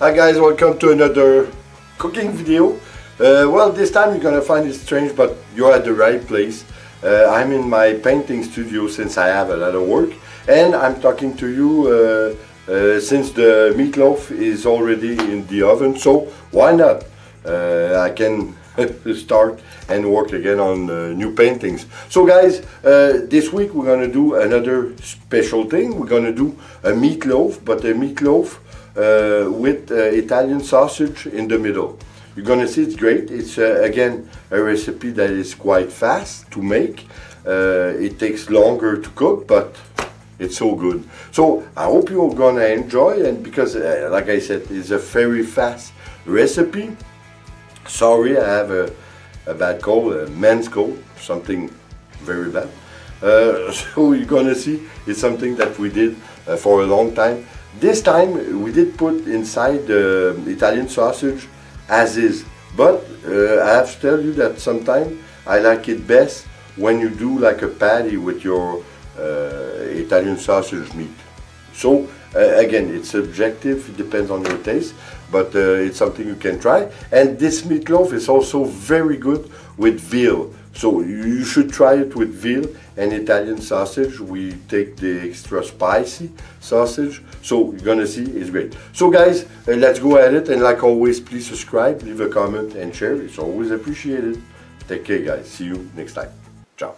Hi guys, welcome to another cooking video. Well, this time you're gonna find it strange, but you're at the right place. I'm in my painting studio since I have a lot of work, and I'm talking to you since the meatloaf is already in the oven, so why not? I can start and work again on new paintings. So guys, this week we're gonna do another special thing. We're gonna do a meatloaf, but a meatloaf with Italian sausage in the middle. You're gonna see it's great. It's again a recipe that is quite fast to make. It takes longer to cook, but it's so good. So I hope you're gonna enjoy, and because like I said, it's a very fast recipe. Sorry, I have a bad cold, a man's cold, something very bad. So you're gonna see it's something that we did for a long time. This time we did put inside the Italian sausage as is, but I have to tell you that sometimes I like it best when you do like a patty with your Italian sausage meat. So again, it's subjective, it depends on your taste, but it's something you can try. And this meatloaf is also very good with veal. So you should try it with veal and Italian sausage. We take the extra spicy sausage, so you're gonna see it's great. So guys, let's go at it, and like always, please subscribe, leave a comment and share. It's always appreciated. Take care guys, see you next time. Ciao.